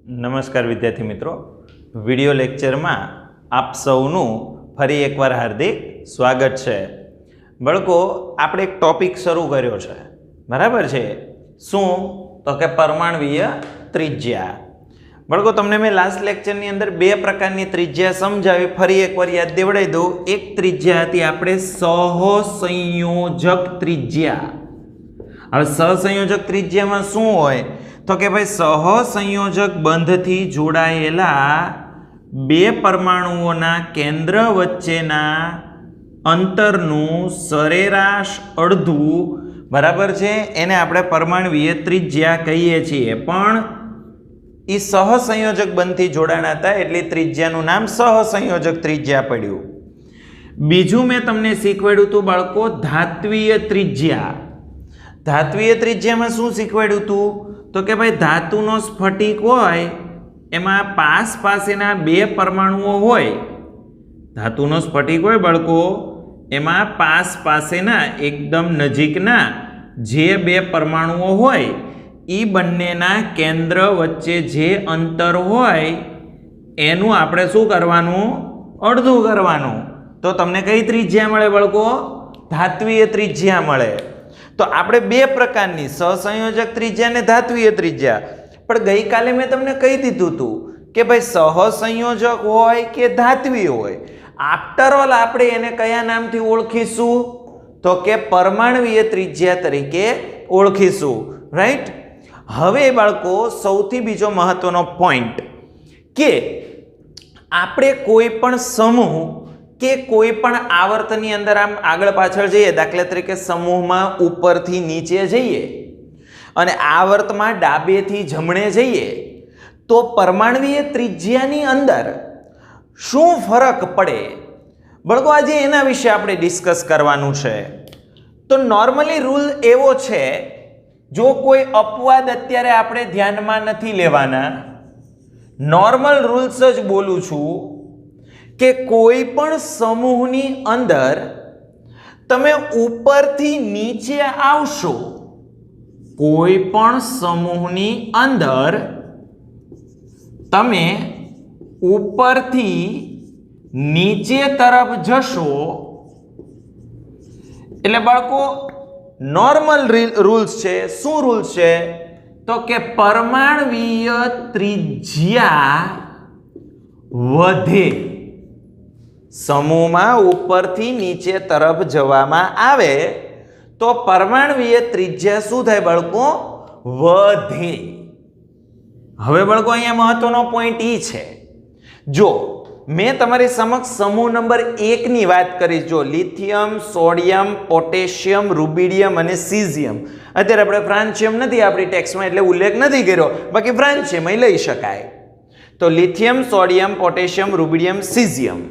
નમસ્કાર વિદ્યાર્થી મિત્રો, વિડિયો લેક્ચરમાં આપ સૌનું ફરી એકવાર હાર્દિક સ્વાગત છે. બાળકો, આપણે એક ટોપિક શરૂ કર્યો છે, બરાબર છે? શું? તો કે પરમાણવીય ત્રિજ્યા. બાળકો, તમને મેં લાસ્ટ લેક્ચરની અંદર બે પ્રકારની ત્રિજ્યા સમજાવી, ફરી એકવાર યાદ દેવડાવી દઉં. એક ત્રિજ્યા હતી આપણે સહસંયોજક ત્રિજ્યા. હવે સહસંયોજક ત્રિજ્યામાં શું હોય તો કે ભાઈ સહસંયોજક બંધથી જોડાયેલા બે પરમાણુઓના કેન્દ્ર વચ્ચેના અંતરનું સરેરાશ અડધું, બરાબર છે, એને આપણે પરમાણવીય ત્રિજ્યા કહીએ છીએ. પણ એ સહસંયોજક બંધથી જોડાણા હતા એટલે ત્રિજ્યાનું નામ સહસંયોજક ત્રિજ્યા પડ્યું. બીજું મેં તમને શીખવાડ્યું હતું બાળકો, ધાત્વીય ત્રિજ્યા. ધાત્વીય ત્રિજ્યામાં શું શીખવાડ્યું હતું તો કે ભાઈ ધાતુનો સ્ફટિક હોય એમાં પાસેના બે પરમાણુઓ હોય. ધાતુનો સ્ફટિક હોય બાળકો, એમાં પાસેના એકદમ નજીકના જે બે પરમાણુઓ હોય એ બંનેના કેન્દ્ર વચ્ચે જે અંતર હોય એનું આપણે શું કરવાનું? અડધું કરવાનું. તો તમને કઈ ત્રિજ્યા મળે બાળકો? ધાત્વીય ત્રિજ્યા મળે. તો આપણે બે પ્રકારની સહસંયોજક ત્રિજ્યા અને ધાત્વીય ત્રિજ્યા. પણ ગઈકાલે મેં તમને કહી દીધું હતું કે ભાઈ સહસંયોજક હોય કે ધાત્વીય હોય, આફ્ટર ઓલ આપણે એને કયા નામથી ઓળખીશું તો કે પરમાણવીય ત્રિજ્યા તરીકે ઓળખીશું. રાઈટ? હવે બાળકો, સૌથી બીજો મહત્વનો પોઈન્ટ કે આપણે કોઈ પણ સમૂહ કે કોઈ પણ આવર્તની અંદર આમ આગળ પાછળ જઈએ, દાખલા તરીકે સમૂહમાં ઉપરથી નીચે જઈએ અને આવર્તમાં ડાબેથી જમણે જઈએ, તો પરમાણવીય ત્રિજ્યાની અંદર શું ફરક પડે બાળકો? આજે એના વિશે આપણે ડિસ્કસ કરવાનું છે. તો નોર્મલી રૂલ એવો છે, જો કોઈ અપવાદ અત્યારે આપણે ધ્યાનમાં નથી લેવાના, નોર્મલ રૂલ્સ જ બોલું છું કે કોઈ પણ સમૂહની અંદર તમે ઉપરથી નીચે આવશો, કોઈ પણ સમૂહની અંદર તમે ઉપરથી નીચે તરફ જશો એટલે બાળકો નોર્મલ રૂલ્સ છે. શું રૂલ્સ છે તો કે પરમાણવીય ત્રિજ્યા વધે. સમૂહમાં ઉપરથી નીચે તરફ જવામાં આવે તો પરમાણવીય ત્રિજ્યા શું થાય બાળકો? વધે. હવે બાળકો, અહીંયા મહત્વનો પોઈન્ટ એ છે, જો મેં તમારી સમક્ષ સમૂહ નંબર 1 ની વાત કરી, જો લિથિયમ, સોડિયમ, પોટેશિયમ, રૂબિડિયમ અને સીઝિયમ. અત્યારે આપણે ફ્રાન્સિયમ નથી આપણી ટેક્સ્ટમાં એટલે ઉલ્લેખ નથી કર્યો, બાકી ફ્રાન્સિયમ અહીં લઈ શકાય. તો lithium, sodium, potassium, rubidium, caesium.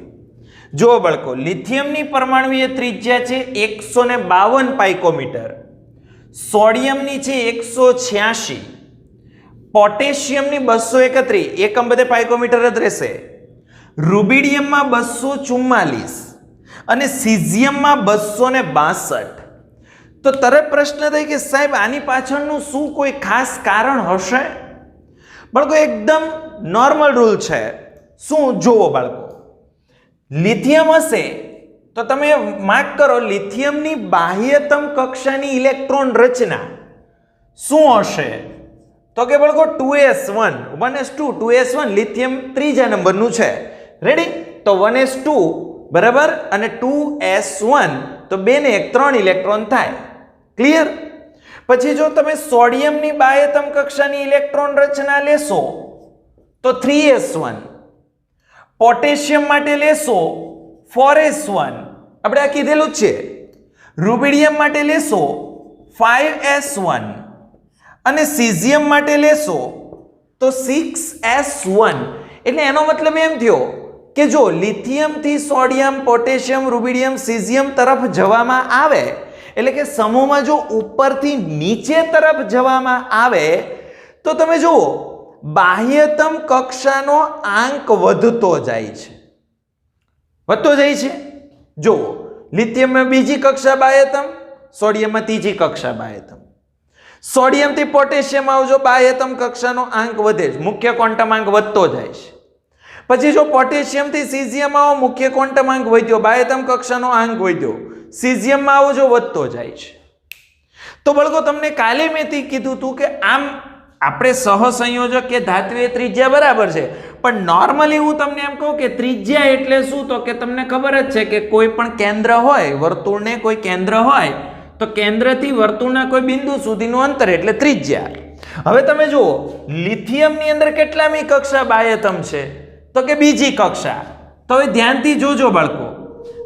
જો બાળકો, લિથિયમની પરમાણવીય ત્રિજ્યા છે 152 પાઇકોમીટર, સોડિયમની છે 186, પોટેશિયમની 231, એકમ બધે પાઇકોમીટર જ રહેશે, રૂબિડિયમમાં 244 અને સીઝિયમમાં 262. તો તરત પ્રશ્ન થાય કે સાહેબ આની પાછળનું શું કોઈ ખાસ કારણ હશે? બાળકો, એકદમ નોર્મલ રૂલ છે. શું? જુઓ બાળકો, લિથિયમ હશે તો તમે માર્ક કરો, લિથિયમની બાહ્યતમ કક્ષાની ઇલેક્ટ્રોન રચના શું હશે તો કે બાળકો 2s1, 1s2, 2s1. લિથિયમ ત્રીજા નંબરનું છે. રેડી? તો 1s2 બરાબર અને 2s1, તો 2 ને 1 3 ઇલેક્ટ્રોન થાય. ક્લિયર? પછી જો તમે સોડિયમની બાહ્યતમ કક્ષાની ઇલેક્ટ્રોન રચના લેશો તો 3s1, પોટેશિયમ માટે લેશો 4s1, આપણે આ કીધેલું જ છે. રૂબિડિયમ માટે લેશો 5s1 અને સીઝિયમ માટે લેશો તો 6s1. એટલે એનો મતલબ એમ થયો કે જો લિથિયમથી સોડિયમ, પોટેશિયમ, રૂબિડિયમ, સીઝિયમ તરફ જવામાં આવે એટલે કે સમૂહમાં જો ઉપરથી નીચે તરફ જવામાં આવે તો તમે જુઓ બાહ્યતમ કક્ષાનો આંક વધતો જાય છે. વધતો જાય છે. જુઓ, લિથિયમમાં બીજી કક્ષા બાહ્યતમ, સોડિયમમાં ત્રીજી કક્ષા બાહ્યતમ. સોડિયમથી પોટેશિયમ આવજો, બાહ્યતમ કક્ષાનો આંક વધે છે, મુખ્ય ક્વોન્ટમ આંક વધતો જાય છે. પછી જો પોટેશિયમથી સીઝિયમ આવો, મુખ્ય ક્વોન્ટમ આંક વધ્યો, બાહ્યતમ કક્ષાનો આંક વધ્યો. સીઝિયમમાં આવો જો વધતો જાય છે. તો બાળકો તમને કાલે મેં કીધું હતું કે આમ આપણે સહસંયોજક કે ધાત્વીય ત્રિજ્યા બરાબર છે, પણ નોર્મલી હું તમને એમ કહું કે ત્રિજ્યા એટલે શું, તો કે તમને ખબર જ છે કે કોઈ પણ કેન્દ્ર હોય, વર્તુળને કોઈ કેન્દ્ર હોય તો કેન્દ્રથી વર્તુળના કોઈ બિંદુ સુધીનું અંતર એટલે ત્રિજ્યા. હવે તમે જુઓ લિથિયમની અંદર કેટલામી કક્ષા બાહ્યતમ છે, તો કે બીજી કક્ષા. તો હવે ધ્યાનથી જોજો બાળકો.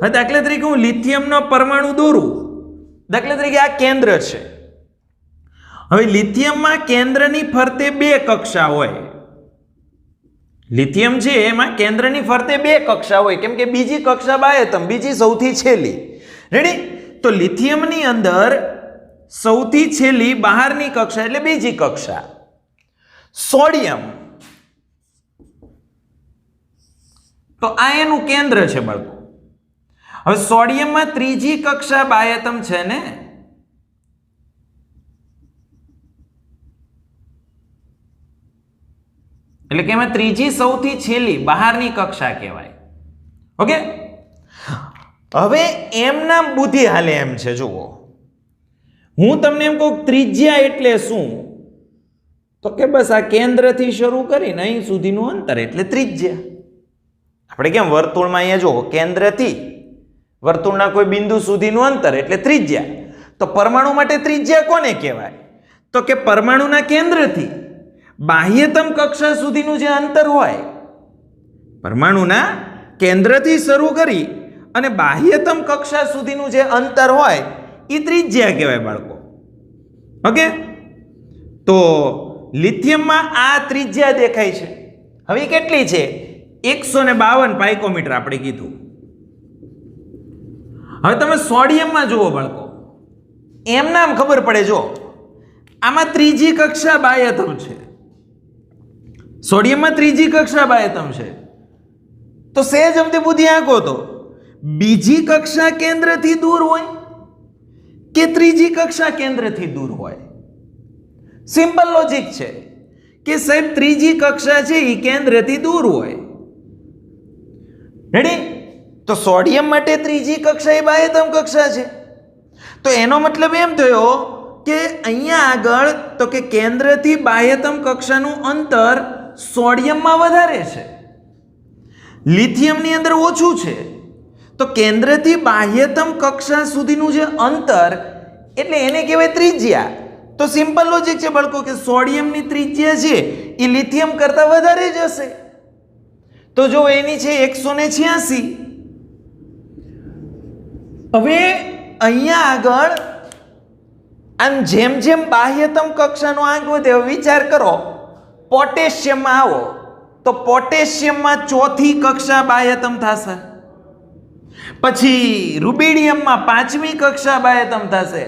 હવે દાખલા તરીકે હું લિથિયમનો પરમાણુ દોરું, દાખલા તરીકે આ કેન્દ્ર છે. હવે લિથિયમમાં કેન્દ્રની ફરતે બે કક્ષા હોય. લિથિયમ છે એમાં કેન્દ્રની ફરતે બે કક્ષા હોય, કેમ કે બીજી કક્ષા બાહ્યતમ, બીજી સૌથી છેલ્લી. રેડી? તો લિથિયમની અંદર સૌથી છેલ્લી બહારની કક્ષા એટલે બીજી કક્ષા. સોડિયમ તો આ એનું કેન્દ્ર છે બાળકો. હવે સોડિયમમાં ત્રીજી કક્ષા બાહ્યતમ છે ને, એટલે કે એમાં ત્રીજી સૌથી છેલ્લી બહારની કક્ષા કહેવાય. ઓકે, હવે એમના બુદ્ધિ હાલે એમ છે. જુઓ, હું તમને એમ કહું ત્રિજ્યા એટલે શું, તો કે બસ આ કેન્દ્રથી શરૂ કરીને અહીં સુધીનું અંતર એટલે ત્રિજ્યા. આપણે કેમ વર્તુળમાં અહીંયા જુઓ કેન્દ્રથી વર્તુળના કોઈ બિંદુ સુધીનું અંતર એટલે ત્રિજ્યા. તો પરમાણુ માટે ત્રિજ્યા કોને કહેવાય, તો કે પરમાણુના કેન્દ્રથી બાહ્યતમ કક્ષા સુધીનું જે અંતર હોય, પરમાણુના કેન્દ્રથી શરૂ કરી અને બાહ્યતમ કક્ષા સુધીનું જે અંતર હોય એ ત્રિજ્યા કહેવાય બાળકો. ઓકે, તો લિથિયમમાં આ ત્રિજ્યા દેખાય છે. હવે કેટલી છે? 152 પાઇકોમીટર આપણે કીધું. હવે તમે સોડિયમમાં જુઓ બાળકો, એમ નામ ખબર પડે. જો આમાં ત્રીજી કક્ષા બાહ્યતમ છે, સોડિયમમાં ત્રીજી કક્ષા બાહ્યતમ છે. તો સહેજ અમથી બુદ્ધિ આંકો તો બીજી કક્ષા કેન્દ્રથી દૂર હોય કે ત્રીજી કક્ષા કેન્દ્રથી દૂર હોય? સિમ્પલ લોજિક છે કે સાહેબ ત્રીજી કક્ષા છે એ કેન્દ્રથી દૂર હોય. રેડી? તો સોડિયમ માટે ત્રીજી કક્ષા એ બાહ્યતમ કક્ષા છે. તો એનો મતલબ એમ થયો કે અહીંયા આગળ તો કે કેન્દ્રથી બાહ્યતમ કક્ષાનું અંતર સોડિયમમાં વધારે છે, લિથિયમની અંદર ઓછું છે. તો કેન્દ્રથી બાહ્યતમ કક્ષા સુધીનું જે અંતર એટલે એને કહેવાય ત્રિજ્યા. તો સિમ્પલ લોજિક છે બાળકો કે સોડિયમની ત્રિજ્યા છે એ લિથિયમ કરતા વધારે જ હશે. તો જો એની છે 186. હવે અહીંયા આગળ આમ જેમ જેમ બાહ્યતમ કક્ષાનો આંક વધે, વિચાર કરો પોટેશિયમમાં આવો તો પોટેશિયમમાં ચોથી કક્ષા બાહ્યતમ થશે, પછી રૂબિડિયમમાં પાંચમી કક્ષા બાહ્યતમ થશે.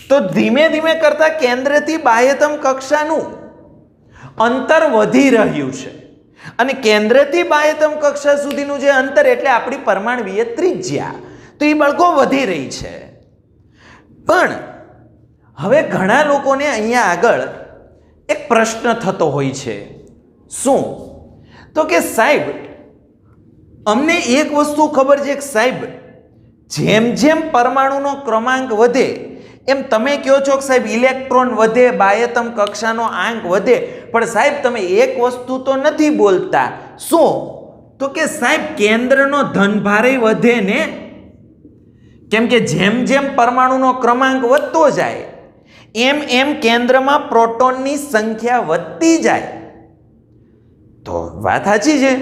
તો ધીમે ધીમે કરતા કેન્દ્રથી બાહ્યતમ કક્ષાનું અંતર વધી રહ્યું છે અને કેન્દ્રથી બાહ્યતમ કક્ષા સુધીનું જે અંતર એટલે આપણી પરમાણ્વીય ત્રિજ્યા, તો એ બાળકો વધી રહી છે. પણ હવે ઘણા લોકોને અહીંયા આગળ એક પ્રશ્ન થતો હોય છે. શું? તો કે સાહેબ અમને એક વસ્તુ ખબર છે કે સાહેબ જેમ જેમ પરમાણુનો ક્રમાંક વધે એમ તમે કહો છો કે સાહેબ ઇલેક્ટ્રોન વધે, બાહ્યતમ કક્ષાનો આંક વધે, પણ સાહેબ તમે એક વસ્તુ તો નથી બોલતા. શું? તો કે સાહેબ કેન્દ્રનો ધનભારે વધે ને, કેમ કે જેમ જેમ પરમાણુનો ક્રમાંક વધતો જાય એમ એમ કેન્દ્રમાં પ્રોટોનની સંખ્યા વધતી જાય. તો વાત સાચી છે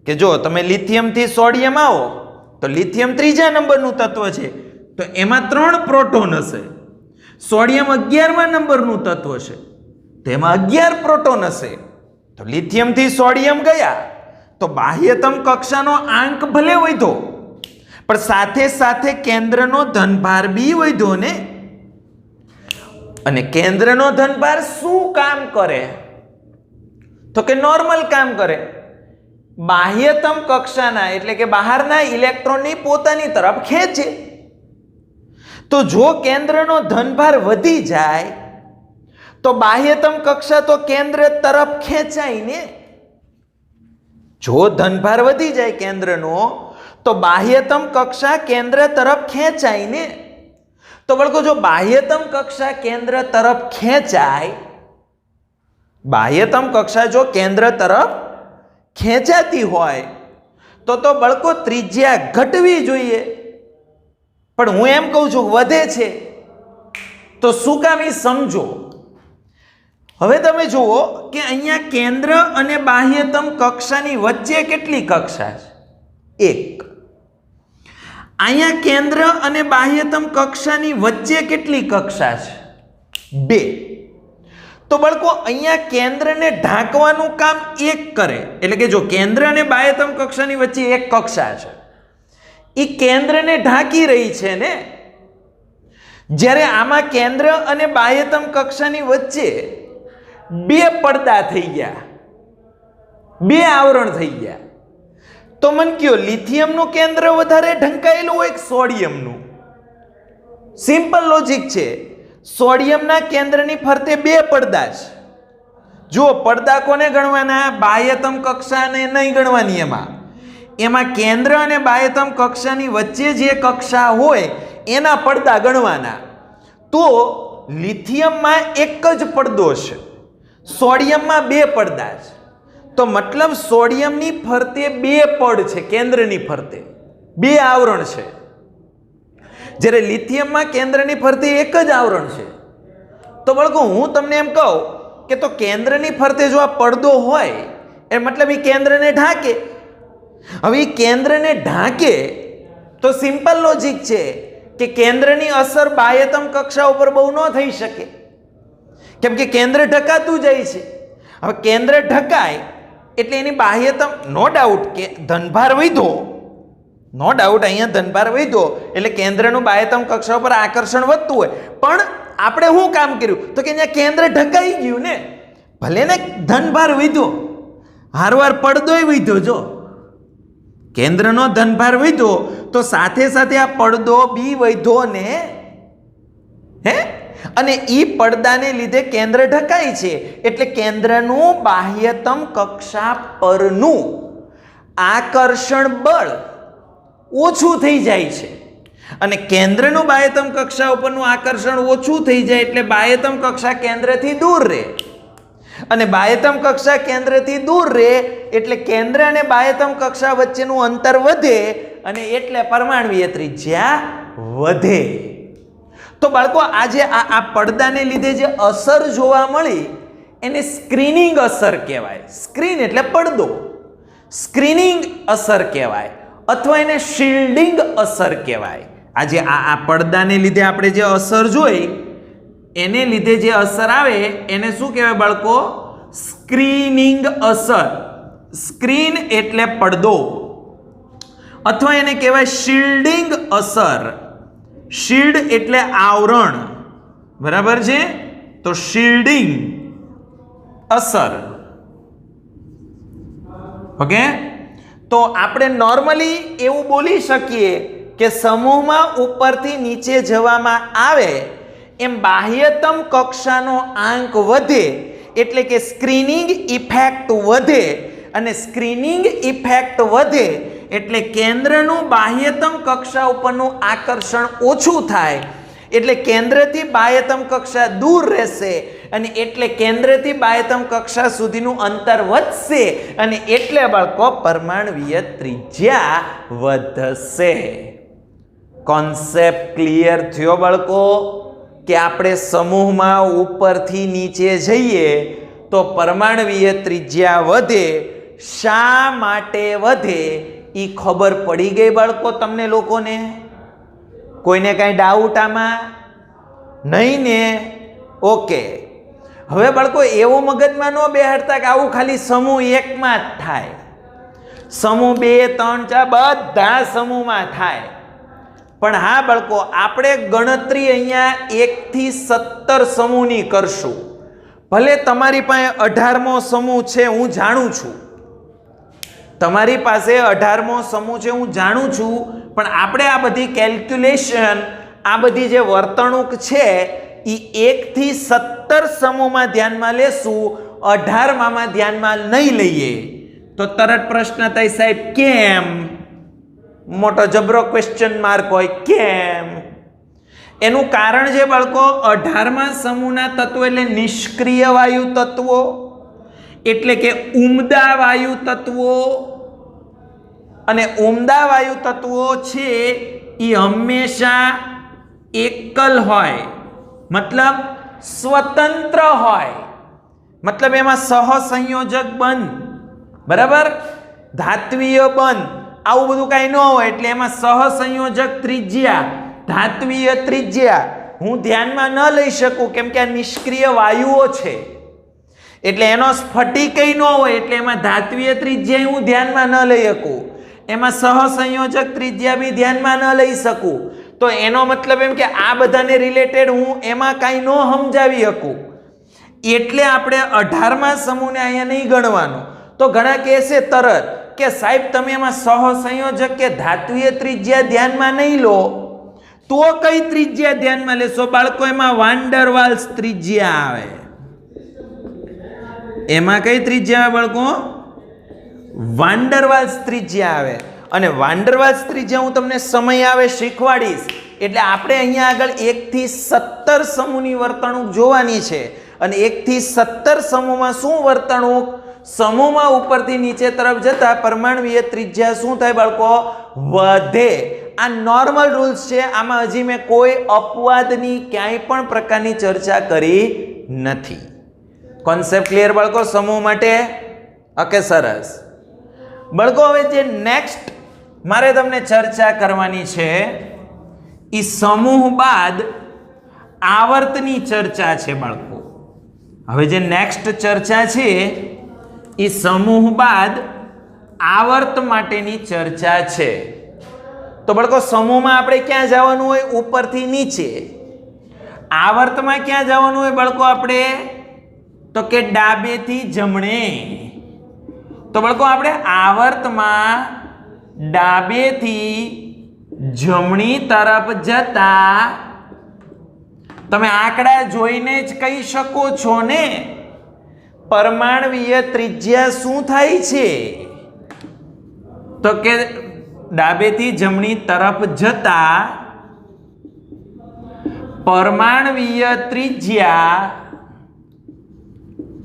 કે જો તમે લિથિયમથી સોડિયમ આવો તો લિથિયમ ત્રીજા નંબરનું તત્વ છે, તો એમાં 3 પ્રોટોન હશે. સોડિયમ 11મા નંબરનું તત્વ છે, તો એમાં 11 પ્રોટોન હશે. તો લિથિયમથી સોડિયમ ગયા તો બાહ્યતમ કક્ષાનો આંક ભલે વધ્યો પણ સાથે સાથે કેન્દ્રનો ધનભાર બી વધ્યો ને. અને કેન્દ્રનો ધનભાર શું કામ કરે? તો કે નોર્મલ કામ કરે, બાહ્યતમ કક્ષાના એટલે કે બહારના ઇલેક્ટ્રોનની પોતાની તરફ ખેંચે. તો જો કેન્દ્રનો ધનભાર વધી જાય તો બાહ્યતમ કક્ષા તો કેન્દ્ર તરફ ખેંચાય ને. જો ધનભાર વધી જાય કેન્દ્રનો તો બાહ્યતમ કક્ષા કેન્દ્ર તરફ ખેંચાય ને. તો બાળકો જો બાહ્યતમ કક્ષા કેન્દ્ર તરફ ખેંચાય, બાહ્યતમ કક્ષા જો કેન્દ્ર તરફ ખેંચાતી હોય તો બાળકો ત્રિજ્યા ઘટવી જોઈએ. પણ હું એમ કહું છું વધે છે. તો શું કામ એ સમજો. હવે તમે જુઓ કે અહીંયા કેન્દ્ર અને બાહ્યતમ કક્ષાની વચ્ચે કેટલી કક્ષા છે? એક. અહીંયા કેન્દ્ર અને બાહ્યતમ કક્ષાની વચ્ચે કેટલી કક્ષા છે? બે. તો બાળકો અહીંયા કેન્દ્રને ઢાંકવાનું કામ એક કરે. એટલે કે જો કેન્દ્ર અને બાહ્યતમ કક્ષાની વચ્ચે એક કક્ષા છે, એ કેન્દ્રને ઢાંકી રહી છે ને. જ્યારે આમાં કેન્દ્ર અને બાહ્યતમ કક્ષાની વચ્ચે બે પડદા થઈ ગયા, બે આવરણ થઈ ગયા. તો મન કયો લિથિયમનું કેન્દ્ર વધારે ઢંકાયેલું હોય કે સોડિયમનું? સિમ્પલ લોજિક છે. સોડિયમના કેન્દ્રની ફરતે બે પડદા છે. જો પડદા કોને ગણવાના? બાહ્યતમ કક્ષાને નહીં ગણવાની. એમાં કેન્દ્ર અને બાહ્યતમ કક્ષાની વચ્ચે જે કક્ષા હોય એના પડદા ગણવાના. તો લિથિયમમાં એક જ પડદો છે, સોડિયમમાં બે પડદા છે. તો મતલબ સોડિયમની ફરતે બે પડ છે, કેન્દ્રની ફરતે બે આવરણ છે. જ્યારે લિથિયમમાં કેન્દ્રની ફરતે એક જ આવરણ છે. તો બાળકો હું તમને એમ કહું કે તો કેન્દ્રની ફરતે જો આ પડદો હોય એ મતલબ એ કેન્દ્રને ઢાંકે. હવે એ કેન્દ્રને ઢાંકે તો સિમ્પલ લોજિક છે કે કેન્દ્રની અસર બાહ્યતમ કક્ષા ઉપર બહુ ન થઈ શકે, કેમ કે કેન્દ્ર ઢકાતું જાય છે. હવે કેન્દ્ર ઢકાય એટલે એની બાહ્યતમ, નો ડાઉટ કે ધનભાર વધ્યો, નો ડાઉટ અહીંયા ધનભાર વધ્યો એટલે કેન્દ્રનું બાહ્યતમ કક્ષા ઉપર આકર્ષણ વધતું હોય. પણ આપણે શું કામ કર્યું? તો કે અહીંયા કેન્દ્ર ઢકાઈ ગયું ને. ભલે ને ધનભાર વધ્યો, હારવાર પડદોય વધ્યો. જો કેન્દ્રનો ધનભાર વધ્યો તો સાથે સાથે આ પડદો બી વધ્યો ને. હે? અને ઈ પડદાને લીધે કેન્દ્ર ઢકાય છે એટલે કેન્દ્રનું બાહ્યતમ કક્ષા પરનું આકર્ષણ બળ ઓછું થઈ જાય છે. અને કેન્દ્રનું બાહ્યતમ કક્ષા ઉપરનું આકર્ષણ ઓછું થઈ જાય એટલે બાહ્યતમ કક્ષા કેન્દ્રથી દૂર રહે. અને બાહ્યતમ કક્ષા કેન્દ્રથી દૂર રહે એટલે કેન્દ્ર અને બાહ્યતમ કક્ષા વચ્ચેનું અંતર વધે અને એટલે પરમાણ્વીય ત્રિજ્યા વધે. તો બાળકો આજે આ પડદાને લીધે જે અસર જોવા મળી એને સ્ક્રીનિંગ અસર કહેવાય. સ્ક્રીન એટલે પડદો, સ્ક્રીનિંગ અસર કહેવાય અથવા એને શિલ્ડિંગ અસર કહેવાય. આજે આ પડદાને લીધે આપણે જે અસર જોઈ એને લીધે જે અસર આવે એને શું કહેવાય બાળકો? સ્ક્રીનિંગ અસર. સ્ક્રીન એટલે પડદો અથવા એને કહેવાય શિલ્ડિંગ અસર. શિલ્ડ એટલે આવરણ, બરાબર છે? તો શિલ્ડિંગ અસર. ઓકે, તો આપણે નોર્મલી એવું બોલી શકીએ કે સમૂહમાં ઉપરથી નીચે જવામાં આવે એમ બાહ્યતમ કક્ષાનો આંક વધે એટલે કે સ્ક્રીનિંગ ઇફેક્ટ વધે. અને સ્ક્રીનિંગ ઇફેક્ટ વધે એટલે કેન્દ્રનું બાહ્યતમ કક્ષા ઉપરનું આકર્ષણ ઓછું થાય એટલે કેન્દ્રથી બાહ્યતમ કક્ષા દૂર રહેશે અને એટલે કેન્દ્રથી બાહ્યતમ કક્ષા સુધીનું અંતર વધશે અને એટલે બાળકો પરમાણ્વીય ત્રિજ્યા વધશે. કોન્સેપ્ટ ક્લિયર થયો બાળકો? કે આપણે સમૂહમાં ઉપરથી નીચે જઈએ તો પરમાણ્વીય ત્રિજ્યા વધે. શા માટે વધે એ ખબર પડી ગઈ બાળકો તમને લોકોને? કોઈને કાંઈ ડાઉટ આમાં? નહીં ને? ઓકે. હવે બાળકો એવું મગજમાં ન બેહાડતા કે આવું ખાલી સમૂહ એકમાં જ થાય. સમૂહ 2, 3, 4 બધા સમૂહમાં થાય. પણ હા બાળકો, આપણે ગણતરી અહીંયા 1 થી 17 સમૂહની કરશું. ભલે તમારી પાસે 18મો સમૂહ છે, હું જાણું છું, તમારી પાસે 18મો સમૂહ છે હું જાણું છું, પણ આપણે આ બધી કેલ્ક્યુલેશન, આ બધી જે વર્તણૂક છે એ 1 થી 17 સમૂહમાં ધ્યાનમાં લેશું, 18માં ધ્યાનમાં નહીં લઈએ. તો તરત પ્રશ્ન થાય સાહેબ કેમ? મોટો જબરો ક્વેશ્ચન માર્ક હોય, કેમ? એનું કારણ છે બાળકો, 18મા સમૂહના તત્વો એટલે નિષ્ક્રિય વાયુ તત્વો, એટલે કે ઉમદા વાયુ તત્વો. અને ઉમદા વાયુ તત્વો છે એ હંમેશા એકલ હોય, મતલબ સ્વતંત્ર હોય, મતલબ એમાં સહસંયોજક બંધ, બરાબર, ધાત્વીય બંધ, આવું બધું કાંઈ ન હોય. એટલે એમાં સહસંયોજક ત્રિજ્યા, ધાત્વીય ત્રિજ્યા હું ધ્યાનમાં ન લઈ શકું, કેમ કે આ નિષ્ક્રિય વાયુઓ છે. એટલે એનો સ્ફટિકય ન હોય, એટલે એમાં ધાત્વીય ત્રિજ્યા હું ધ્યાનમાં ન લઈ શકું, એમાં સહસંયોજક ત્રિજ્યા બી ધ્યાનમાં ન લઈ શકું. તો એનો મતલબ એમ કે આ બધાને રિલેટેડ હું એમાં કાંઈ ન સમજાવી શકું. એટલે આપણે 18મા સમૂહને અહીંયા નહીં ગણવાનો. તો ઘણા કહેશે તરત કે સાહેબ તમે એમાં સહસંયોજક કે ધાત્વીય ત્રિજ્યા ધ્યાનમાં નહીં લો, તો કઈ ત્રિજ્યા ધ્યાનમાં લેશો? બાળકો એમાં વાન ડર વાલ્સ ત્રિજ્યા આવે. એમાં કઈ ત્રિજ્યા આવે બાળકો? વાન ડર વાલ્સ ત્રિજ્યા આવે. અને વાન ડર વાલ્સ ત્રિજ્યા હું તમને સમય આવે શીખવાડીશ. એટલે આપણે અહીંયા આગળ 1 થી 17 સમૂહની વર્તણૂક જોવાની છે. અને 1 થી 17 સમૂહમાં શું વર્તણૂક? સમૂહમાં ઉપરથી નીચે તરફ જતા પરમાણ્વીય ત્રિજ્યા શું થાય બાળકો? વધે. આ નોર્મલ રૂલ્સ છે. આમાં હજી મેં કોઈ અપવાદની ક્યાંય પણ પ્રકારની ચર્ચા કરી નથી. કોન્સેપ્ટ ક્લિયર બાળકો સમૂહ માટે? ઓકે, સરસ. બાળકો હવે જે નેક્સ્ટ મારે તમને ચર્ચા કરવાની છે એ સમૂહ બાદ આવર્તની ચર્ચા છે બાળકો. હવે જે નેક્સ્ટ ચર્ચા છે એ સમૂહ બાદ આવર્ત માટેની ચર્ચા છે. તો બાળકો સમૂહમાં આપણે ક્યાં જવાનું હોય? ઉપરથી નીચે. આવર્તમાં ક્યાં જવાનું હોય બાળકો આપણે? તો કે ડાબેથી જમણે. તો બાળકો આપણે આવર્તમાં ડાબેથી જમણી તરફ જતા તમે આંકડા જોઈને જ કહી શકો છો ને પરમાણ્વીય ત્રિજ્યા શું થાય છે? તો કે ડાબેથી જમણી તરફ જતા પરમાણ્વીય ત્રિજ્યા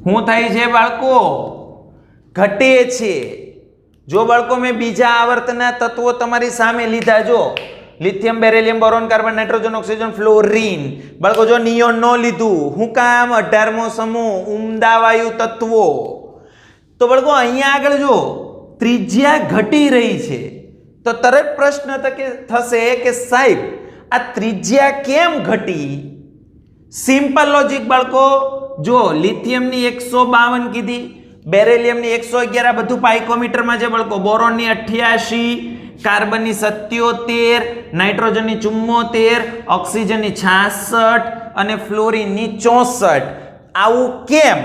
શું થાય છે બાળકો? ઘટે છે. જો બાળકો મેં બીજા આવર્તના તત્વો તમારી સામે લીધા, જો lithium, beryllium, boron, carbon, nitrogen, oxygen, fluorine. બાળકો જો નિયોન ન લીધું, હું કામ? 18મો સમૂહ ઉમદા વાયુ તત્વો. તો બાળકો અહીંયા આગળ જો ત્રિજ્યા ઘટી રહી છે, તો તરત પ્રશ્ન થશે કે સાહેબ આ ત્રિજ્યા કેમ ઘટી? સિમ્પલ લોજિક બાળકો. જો લિથિયમની 152 કીધી, બેરિલિયમની 111, આ બધું પાઇકોમીટરમાં છે બાળકો. બોરોનની 88, કાર્બનની 77, નાઇટ્રોજનની 74, ઓક્સિજનની 66 અને ફ્લોરિનની 64. આવું કેમ?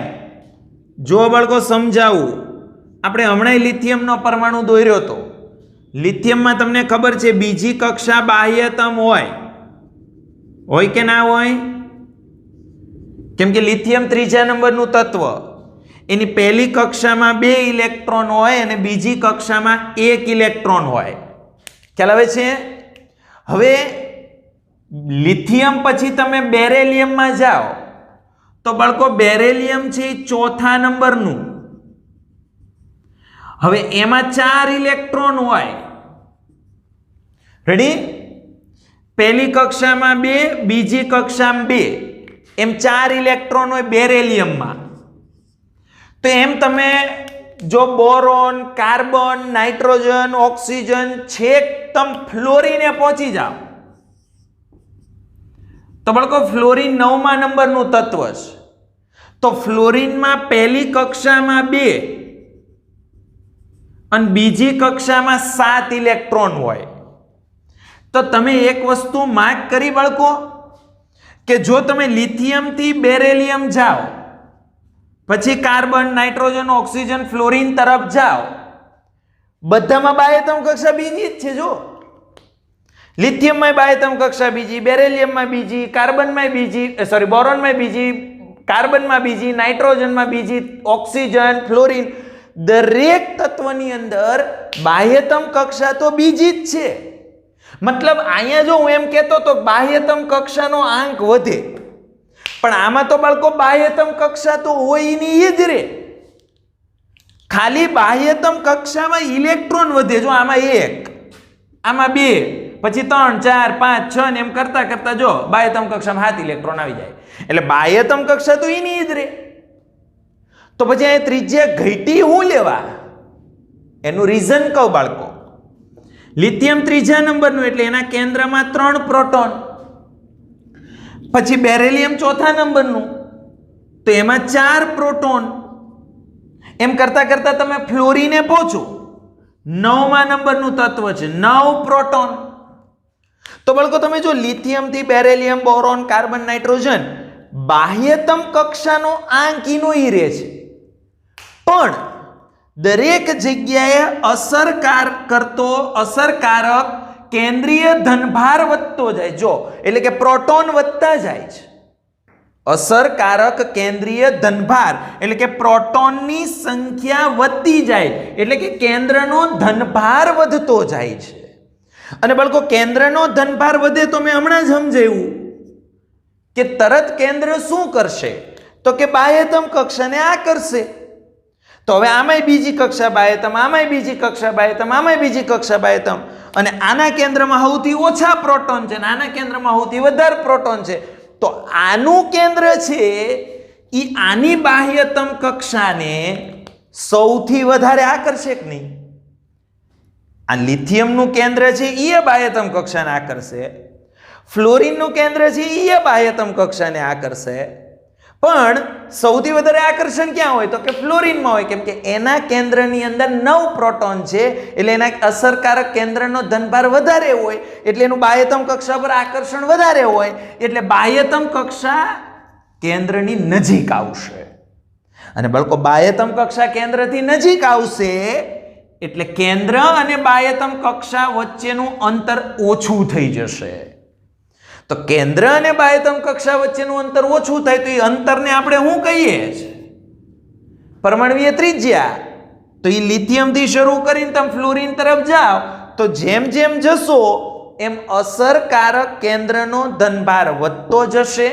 જો બાળકો સમજાવું. આપણે હમણાં લિથિયમનો પરમાણુ દોર્યો હતો. લિથિયમમાં તમને ખબર છે બીજી કક્ષા બાહ્યતમ હોય કે ના હોય? કેમ કે લિથિયમ ત્રીજા નંબરનું તત્વ, એની પહેલી કક્ષામાં 2 ઇલેક્ટ્રોન હોય અને બીજી કક્ષામાં 1 ઇલેક્ટ્રોન હોય. ખ્યાલ આવે છે? હવે લિથિયમ પછી તમે બેરિલિયમમાં જાઓ તો બાળકો બેરિલિયમ છે એ ચોથા નંબરનું. હવે એમાં 4 ઇલેક્ટ્રોન હોય. રેડી? પહેલી કક્ષામાં 2, બીજી કક્ષામાં 2, એમ 4 ઇલેક્ટ્રોન હોય બેરિલિયમમાં. તો એમ તમે જો બોરોન, કાર્બન, નાઇટ્રોજન, ઓક્સિજન છેક તમે ફ્લોરિને પહોંચી જાઓ તો બાળકો ફ્લોરિન 9મા નંબરનું તત્વ છે. તો ફ્લોરિનમાં પહેલી કક્ષામાં 2 અને બીજી કક્ષામાં 7 ઇલેક્ટ્રોન હોય. તો તમે એક વસ્તુ માર્ક કરી બાળકો કે જો તમે લિથિયમથી બેરિલિયમ જાઓ, પછી કાર્બન, નાઇટ્રોજન, ઓક્સિજન, ફ્લોરિન તરફ જાઓ, બધામાં બાહ્યતમ કક્ષા બીજી જ છે. જો લિથિયમમાં બાહ્યતમ કક્ષા બીજી, બેરિલિયમમાં બીજી, કાર્બનમાં બીજી, બોરોનમાં બીજી, કાર્બનમાં બીજી, નાઇટ્રોજનમાં બીજી, ઓક્સિજન, ફ્લોરિન, દરેક તત્વની અંદર બાહ્યતમ કક્ષા તો બીજી જ છે. મતલબ અહીંયા જો હું એમ કહેતો તો બાહ્યતમ કક્ષાનો આંક વધે, પણ આમાં તો બાળકો બાહ્યતમ કક્ષા તો હોય નહીં જ રે. ખાલી બાહ્યતમ કક્ષામાં ઇલેક્ટ્રોન વધે. જો આમાં 1, આમાં 2, પછી 3, 4, 5, 6 ને એમ કરતા કરતા જો બાહ્યતમ કક્ષામાં 7 ઇલેક્ટ્રોન આવી જાય. એટલે બાહ્યતમ કક્ષા તો એની જ રે. તો પછી અહીંયા ત્રિજ્યા ઘટી હું લેવા? એનું રીઝન કહું બાળકો. લિથિયમ ત્રીજા નંબરનું એટલે એના કેન્દ્રમાં 3 પ્રોટોન. પછી બેરિલિયમ ચોથા નંબરનું તો એમાં 4 પ્રોટોન. એમ કરતા કરતા તમે ફ્લોરિને પહોંચો, 9મા નંબરનું તત્વ છે, 9 પ્રોટોન. તો બાળકો તમે જો લિથિયમ થી બેરિલિયમ, બોરોન, કાર્બન, નાઇટ્રોજન બાહ્યતમ કક્ષાનો આંક ઈનો ઈ રહે છે, પણ દરેક જગ્યાએ અસરકારક કેન્દ્રીય ધનભાર વધતો જાય. જો એટલે કે પ્રોટોન વધતા જાય છે. અસરકારક કેન્દ્રીય ધનભાર એટલે કે પ્રોટોનની સંખ્યા વધતી જાય, એટલે કે કેન્દ્રનો ધનભાર વધતો જાય છે. અને બાળકો કેન્દ્રનો ધનભાર વધે તો મેં હમણાં જ સમજાવ્યું કે તરત કેન્દ્ર શું કરશે? તો કે બાહ્યતમ કક્ષાને આકર્ષે. તો હવે આમાંય બીજી કક્ષા બાહ્યતમ, આમાંય બીજી કક્ષા બાહ્યતમ, આમાંય બીજી કક્ષા બાહ્યતમ, અને આના કેન્દ્રમાં સૌથી ઓછા પ્રોટોન છે અને આના કેન્દ્રમાં સૌથી વધારે પ્રોટોન છે. તો આનું કેન્દ્ર છે એ આની બાહ્યતમ કક્ષાને સૌથી વધારે આકર્ષે કે નહીં? આ લિથિયમનું કેન્દ્ર છે એ બાહ્યતમ કક્ષાને આકર્ષે, ફ્લોરિનનું કેન્દ્ર છે એ બાહ્યતમ કક્ષાને આકર્ષે, પણ સૌથી વધારે આકર્ષણ ક્યાં હોય? તો કે ફ્લોરિનમાં હોય, કેમ કે એના કેન્દ્રની અંદર 9 પ્રોટોન છે, એટલે એના અસરકારક કેન્દ્રનો ધનભાર વધારે હોય, એટલે એનું બાહ્યતમ કક્ષા પર આકર્ષણ વધારે હોય, એટલે બાહ્યતમ કક્ષા કેન્દ્રની નજીક આવશે. અને બાળકો બાહ્યતમ કક્ષા કેન્દ્રથી નજીક આવશે એટલે કેન્દ્ર અને બાહ્યતમ કક્ષા વચ્ચેનું અંતર ઓછું થઈ જશે. તો કેન્દ્ર અને બાહ્યતમ કક્ષા વચ્ચેનું અંતર ઓછું થાય તો એ અંતરને આપણે શું કહીએ છીએ? પરમાણ્વીય ત્રિજ્યા. તો એ લિથિયમથી શરૂ કરીને તમે ફ્લોરિન તરફ જાઓ તો જેમ જેમ જશો એમ અસરકારક કેન્દ્રનો ધનભાર વધતો જશે,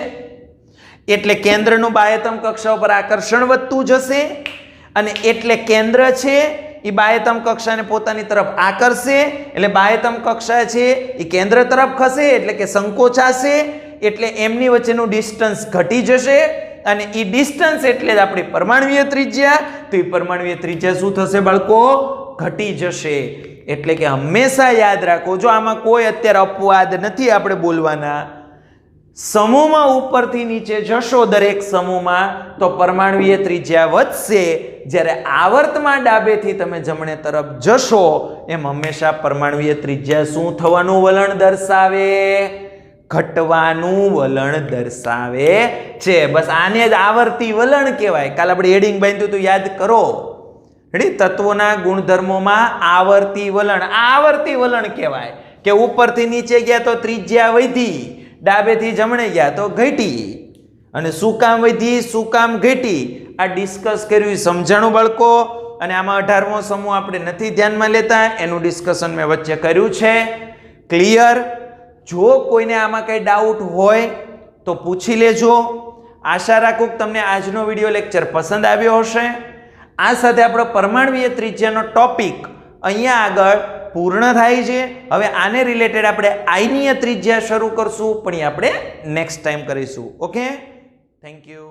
એટલે કેન્દ્રનું બાહ્યતમ કક્ષા ઉપર આકર્ષણ વધતું જશે, અને એટલે કેન્દ્ર છે એ બાહ્યતમ કક્ષાને પોતાની તરફ આકર્ષે, એટલે બાહ્યતમ કક્ષા છે એ કેન્દ્ર તરફ ખસે, એટલે કે સંકોચાશે, એટલે એમની વચ્ચેનું ડિસ્ટન્સ ઘટી જશે, અને એ ડિસ્ટન્સ એટલે જ આપણી પરમાણ્વીય ત્રિજ્યા. તો એ પરમાણ્વીય ત્રિજ્યા શું થશે બાળકો? ઘટી જશે. એટલે કે હંમેશા યાદ રાખો, જો આમાં કોઈ અત્યારે અપવાદ નથી આપણે બોલવાના, સમૂહમાં ઉપરથી નીચે જશો દરેક સમૂહમાં તો પરમાણ્વીય ત્રિજ્યા વધશે, જ્યારે આવર્તમાં ડાબેથી તમે જમણે તરફ જશો એમ હંમેશા પરમાણ્વીય ત્રિજ્યા શું થવાનું વલણ દર્શાવે? ઘટવાનું વલણ દર્શાવે છે. બસ આને જ આવર્તી વલણ કહેવાય. કાલે આપણે હેડિંગ બાંધ્યું તો યાદ કરો. તત્વોના ગુણધર્મોમાં આવર્તી વલણ, આવર્તી વલણ કહેવાય કે ઉપરથી નીચે ગયા તો ત્રિજ્યા વધી, ડાબેથી જમણે ગયા તો ઘટી, અને શું કામ વધી, શું કામ ઘટી, આ ડિસ્કસ કર્યું, સમજાણું બાળકો? અને આમાં 18મો સમૂહ આપણે નથી ધ્યાનમાં લેતા, એનું ડિસ્કશન મેં વચ્ચે કર્યું છે. ક્લિયર? જો કોઈને આમાં કંઈ ડાઉટ હોય તો પૂછી લેજો. આશા રાખું કે તમને આજનો વિડીયો લેક્ચર પસંદ આવ્યો હશે. આ સાથે આપણો પરમાણ્વીય ત્રિજ્યાનો ટોપિક અહીંયા આગળ પૂર્ણ થાય છે. હવે આને રિલેટેડ આપણે આયનીય ત્રિજ્યા શરૂ કરશું, પણ એ આપણે નેક્સ્ટ ટાઈમ કરીશું. Okay, thank you.